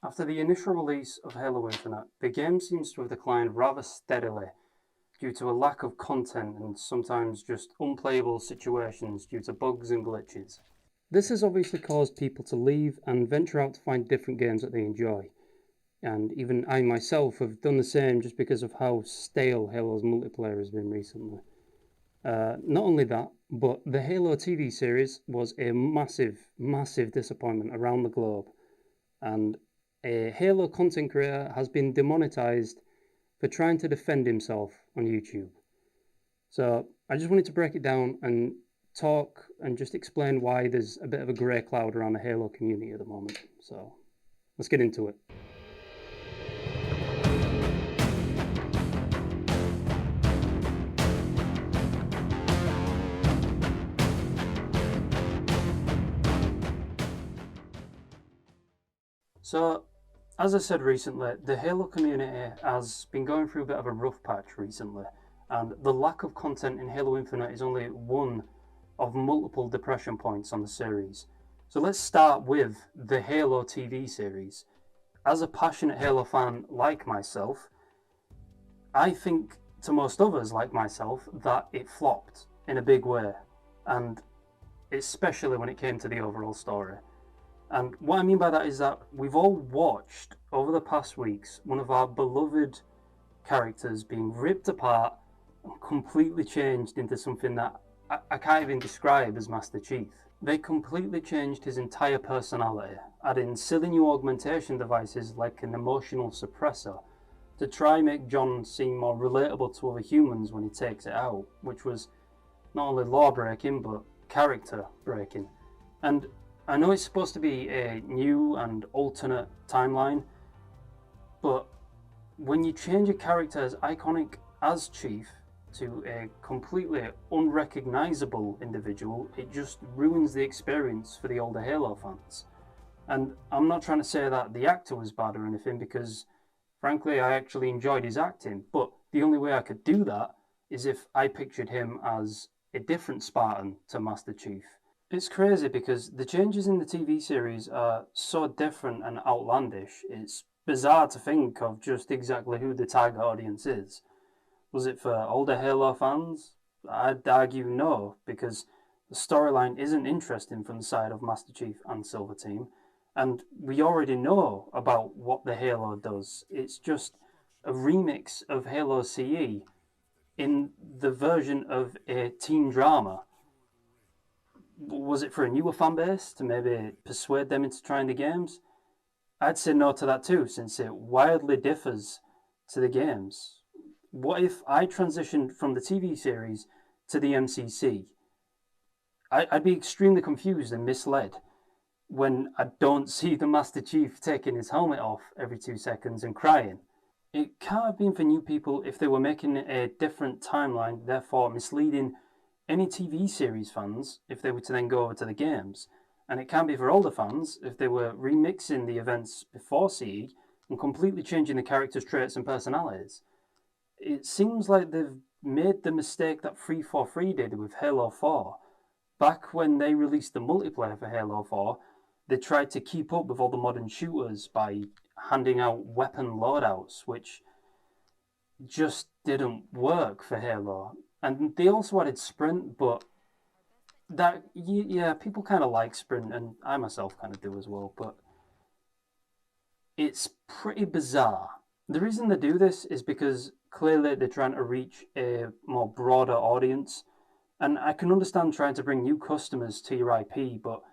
After the initial release of Halo Infinite, the game seems to have declined rather steadily due to a lack of content and sometimes just unplayable situations due to bugs and glitches. This has obviously caused people to leave and venture out to find different games that they enjoy. And even I myself have done the same just because of how stale Halo's multiplayer has been recently. Not only that, but the Halo TV series was a massive, massive disappointment around the globe. And a Halo content creator has been demonetized for trying to defend himself on YouTube. So I just wanted to break it down and talk and just explain why there's a bit of a grey cloud around the Halo community at the moment. So let's get into it. So, as I said recently, the Halo community has been going through a bit of a rough patch recently, and the lack of content in Halo Infinite is only one of multiple depression points on the series. So let's start with the Halo TV series. As a passionate Halo fan like myself, I think to most others like myself that it flopped in a big way, and especially when it came to the overall story. And what I mean by that is that we've all watched over the past weeks one of our beloved characters being ripped apart and completely changed into something that I can't even describe as Master Chief. They completely changed his entire personality, adding silly new augmentation devices like an emotional suppressor to try and make John seem more relatable to other humans when he takes it out, which was not only law breaking but character breaking. And I know it's supposed to be a new and alternate timeline, but when you change a character as iconic as Chief to a completely unrecognisable individual, it just ruins the experience for the older Halo fans. And I'm not trying to say that the actor was bad or anything, because frankly I actually enjoyed his acting, but the only way I could do that is if I pictured him as a different Spartan to Master Chief. It's crazy because the changes in the TV series are so different and outlandish, it's bizarre to think of just exactly who the target audience is. Was it for older Halo fans? I'd argue no, because the storyline isn't interesting from the side of Master Chief and Silver Team, and we already know about what the Halo does. It's just a remix of Halo CE in the version of a teen drama. Was it for a newer fan base to maybe persuade them into trying the games? I'd say no to that too, since it wildly differs to the games. What if I transitioned from the TV series to the MCC? I'd be extremely confused and misled when I don't see the Master Chief taking his helmet off every 2 seconds and crying. It can't have been for new people if they were making a different timeline, therefore misleading any TV series fans if they were to then go over to the games. And it can be for older fans if they were remixing the events before CE and completely changing the characters' traits and personalities. It seems like they've made the mistake that 343 did with Halo 4. Back when they released the multiplayer for Halo 4, they tried to keep up with all the modern shooters by handing out weapon loadouts, which just didn't work for Halo. And they also added sprint, but that, yeah, people kind of like sprint, and I myself kind of do as well, but it's pretty bizarre. The reason they do this is because clearly they're trying to reach a more broader audience, and I can understand trying to bring new customers to your IP, but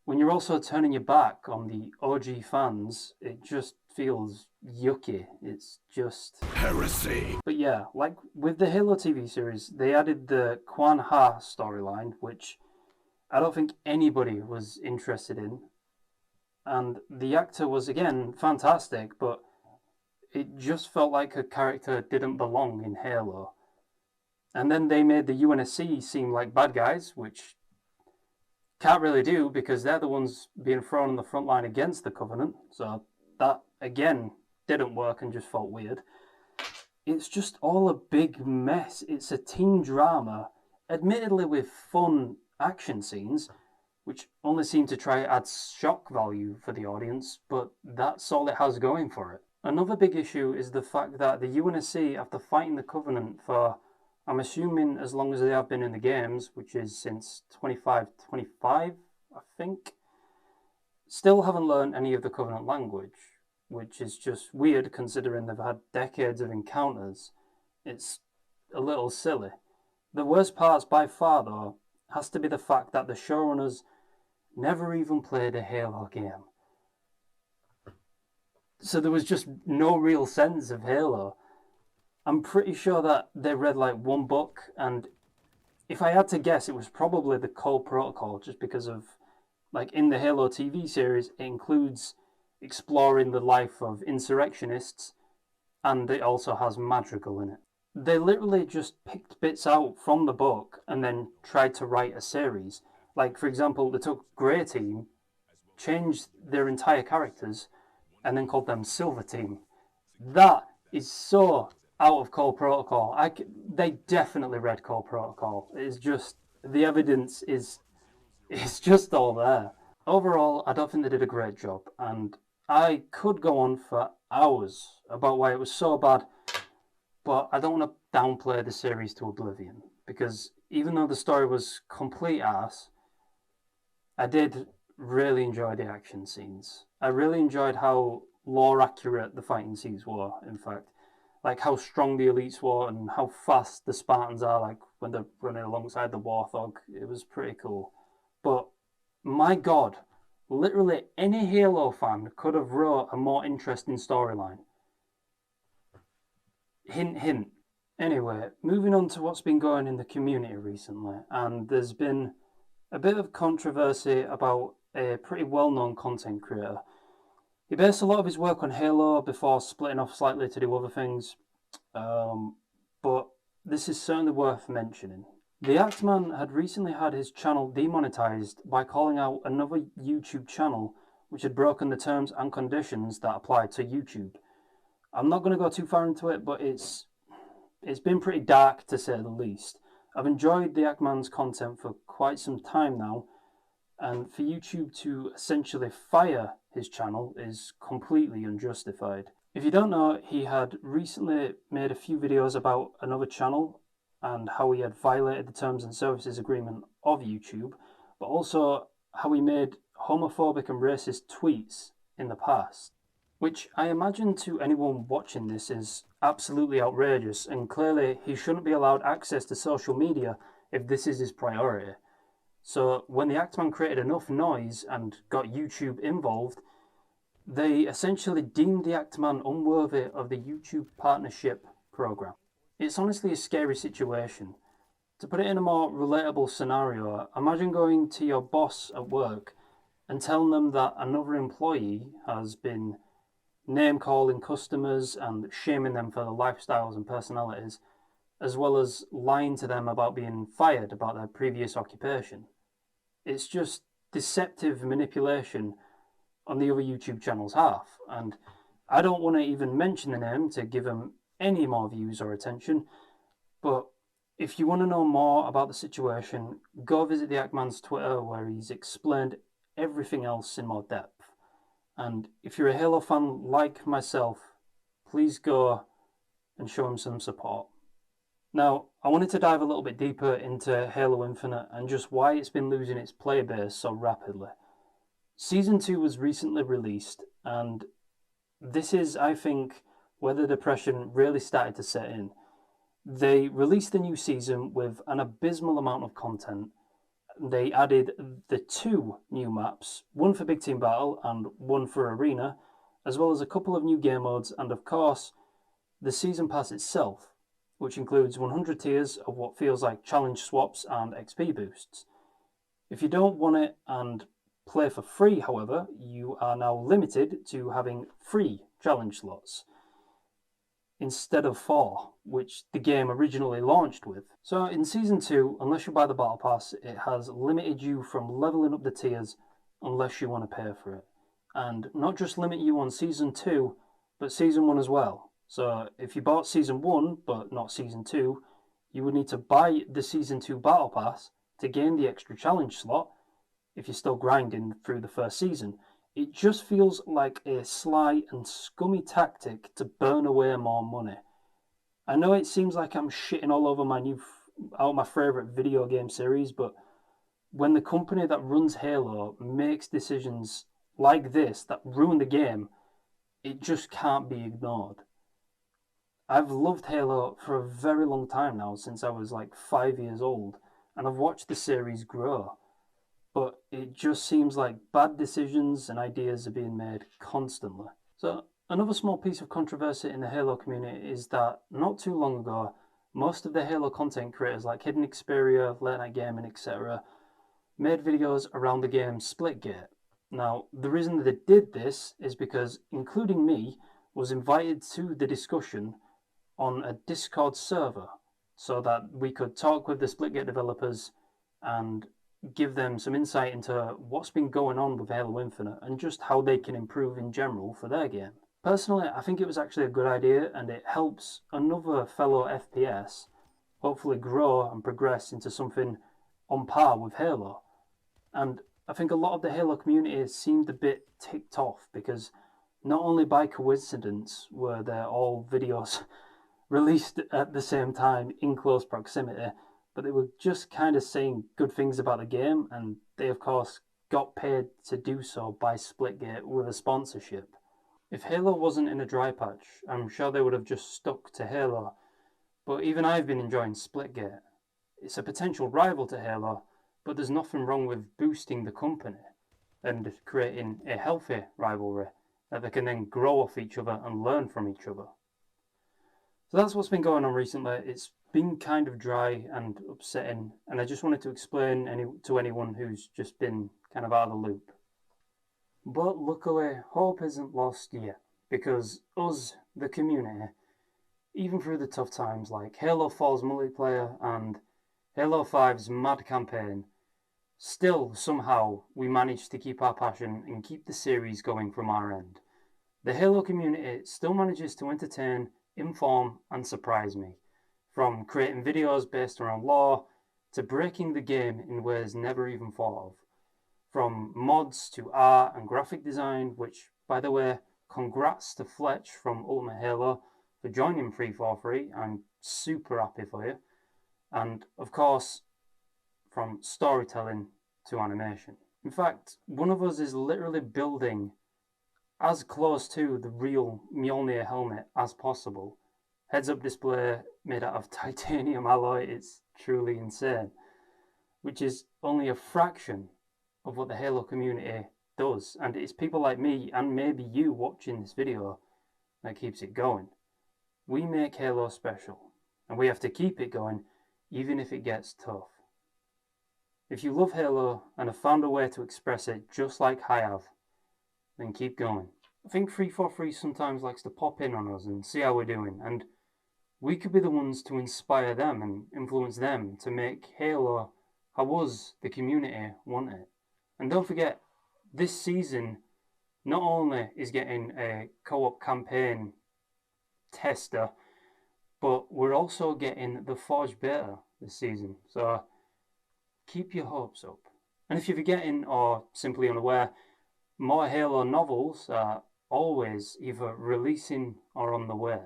when you're also turning your back on the OG fans, it just feels yucky. It's just heresy. But yeah, like with the Halo TV series, they added the Quan Ha storyline, which I don't think anybody was interested in. And the actor was, again, fantastic, but it just felt like her character didn't belong in Halo. And then they made the UNSC seem like bad guys, which can't really do because they're the ones being thrown on the front line against the Covenant. So that, again, didn't work and just felt weird. It's just all a big mess. It's a teen drama, admittedly with fun action scenes, which only seem to try add shock value for the audience, but that's all it has going for it. Another big issue is the fact that the UNSC, after fighting the Covenant for, I'm assuming, as long as they have been in the games, which is since 25, I think, still haven't learned any of the Covenant language, which is just weird considering they've had decades of encounters. It's a little silly. The worst parts by far, though, has to be the fact that the showrunners never even played a Halo game. So there was just no real sense of Halo. I'm pretty sure that they read like one book, and if I had to guess, it was probably the Cole Protocol, just because of, like, in the Halo TV series, it includes exploring the life of insurrectionists, and it also has Madrigal in it. They literally just picked bits out from the book and then tried to write a series. Like, for example, they took Grey Team, changed their entire characters, and then called them Silver Team. That is so out of Cole Protocol. They definitely read Cole Protocol. It's just, the evidence is just all there. Overall, I don't think they did a great job, and I could go on for hours about why it was so bad, but I don't want to downplay the series to oblivion, because even though the story was complete arse, I did really enjoy the action scenes. I really enjoyed how lore accurate the fighting scenes were, in fact. Like how strong the elites were and how fast the Spartans are, like when they're running alongside the Warthog. It was pretty cool. But my god, literally any Halo fan could have wrote a more interesting storyline. Hint, hint. Anyway, moving on to what's been going in the community recently, and there's been a bit of controversy about a pretty well-known content creator. He based a lot of his work on Halo before splitting off slightly to do other things, but this is certainly worth mentioning. The Axeman had recently had his channel demonetized by calling out another YouTube channel which had broken the terms and conditions that apply to YouTube. I'm not going to go too far into it, but it's been pretty dark, to say the least. I've enjoyed the Axeman's content for quite some time now, and for YouTube to essentially fire his channel is completely unjustified. If you don't know, he had recently made a few videos about another channel and how he had violated the terms and services agreement of YouTube, but also how he made homophobic and racist tweets in the past, which I imagine to anyone watching this is absolutely outrageous, and clearly he shouldn't be allowed access to social media if this is his priority. So when the Axeman created enough noise and got YouTube involved, they essentially deemed the Axeman unworthy of the YouTube partnership program. It's honestly a scary situation. To put it in a more relatable scenario, imagine going to your boss at work and telling them that another employee has been name-calling customers and shaming them for their lifestyles and personalities, as well as lying to them about being fired about their previous occupation. It's just deceptive manipulation on the other YouTube channel's half, and I don't want to even mention the name to give them any more views or attention, but if you want to know more about the situation, go visit the Axeman's Twitter, where he's explained everything else in more depth. And if you're a Halo fan like myself, please go and show him some support. Now, I wanted to dive a little bit deeper into Halo Infinite and just why it's been losing its player base so rapidly. Season 2 was recently released, and this is, I think, where the depression really started to set in. They released the new season with an abysmal amount of content. They added the 2 new maps, one for Big Team Battle and one for Arena, as well as a couple of new game modes, and of course, the season pass itself, which includes 100 tiers of what feels like challenge swaps and XP boosts. If you don't want it and play for free, however, you are now limited to having 3 challenge slots instead of 4, which the game originally launched with. So in Season 2, unless you buy the Battle Pass, it has limited you from leveling up the tiers unless you want to pay for it. And not just limit you on Season 2, but Season 1 as well. So if you bought Season 1, but not Season 2, you would need to buy the Season 2 Battle Pass to gain the extra challenge slot, if you're still grinding through the first season. It just feels like a sly and scummy tactic to burn away more money. I know it seems like I'm shitting all over my favourite video game series, but when the company that runs Halo makes decisions like this that ruin the game, it just can't be ignored. I've loved Halo for a very long time now, since I was like 5 years old, and I've watched the series grow. But it just seems like bad decisions and ideas are being made constantly. So, another small piece of controversy in the Halo community is that not too long ago, most of the Halo content creators like Hidden Xperia, Late Night Gaming, etc., made videos around the game Splitgate. Now, the reason that they did this is because, including me, was invited to the discussion on a Discord server so that we could talk with the Splitgate developers and give them some insight into what's been going on with Halo Infinite and just how they can improve in general for their game. Personally, I think it was actually a good idea, and it helps another fellow FPS hopefully grow and progress into something on par with Halo. And I think a lot of the Halo community seemed a bit ticked off because not only by coincidence were there all videos released at the same time in close proximity, but they were just kind of saying good things about the game, and they of course got paid to do so by Splitgate with a sponsorship. If Halo wasn't in a dry patch, I'm sure they would have just stuck to Halo, but even I've been enjoying Splitgate. It's a potential rival to Halo, but there's nothing wrong with boosting the company and creating a healthy rivalry that they can then grow off each other and learn from each other. So that's what's been going on recently. It's been kind of dry and upsetting, and I just wanted to explain to anyone who's just been kind of out of the loop. But luckily, hope isn't lost yet, because us, the community, even through the tough times like Halo 4's multiplayer and Halo 5's mad campaign, still somehow we managed to keep our passion and keep the series going from our end. The Halo community still manages to entertain, inform and surprise me, from creating videos based around lore to breaking the game in ways never even thought of, from mods to art and graphic design, which, by the way, congrats to Fletch from Ultimate Halo for joining 343. I'm super happy for you. And of course, from storytelling to animation. In fact, one of us is literally building as close to the real Mjolnir helmet as possible. Heads-up display made out of titanium alloy, it's truly insane. Which is only a fraction of what the Halo community does, and it's people like me and maybe you watching this video that keeps it going. We make Halo special, and we have to keep it going even if it gets tough. If you love Halo and have found a way to express it just like I have, then keep going. I think 343 sometimes likes to pop in on us and see how we're doing, and we could be the ones to inspire them and influence them to make Halo how us, the community, want it. And don't forget, this season not only is getting a co-op campaign tester, but we're also getting the Forge Beta this season. So keep your hopes up. And if you're forgetting or simply unaware, more Halo novels are always either releasing or on the way.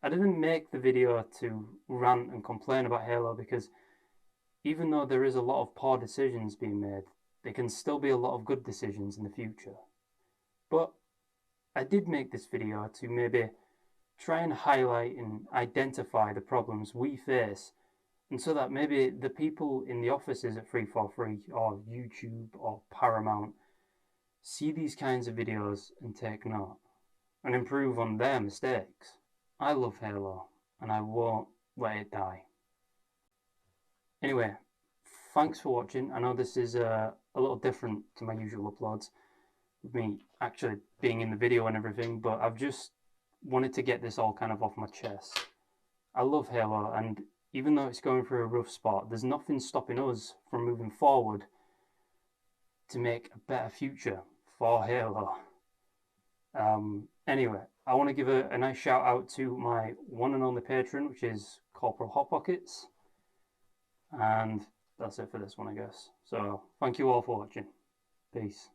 I didn't make the video to rant and complain about Halo because even though there is a lot of poor decisions being made, there can still be a lot of good decisions in the future. But I did make this video to maybe try and highlight and identify the problems we face, and so that maybe the people in the offices at 343 or YouTube or Paramount see these kinds of videos and take note and improve on their mistakes. I love Halo and I won't let it die. Anyway, thanks for watching. I know this is a little different to my usual uploads, with me actually being in the video and everything, but I've just wanted to get this all kind of off my chest. I love Halo, and even though it's going through a rough spot, there's nothing stopping us from moving forward to make a better future for Halo. Anyway, I want to give a nice shout out to my one and only patron, which is Corporal Hot Pockets. And that's it for this one, I guess. So thank you all for watching. Peace.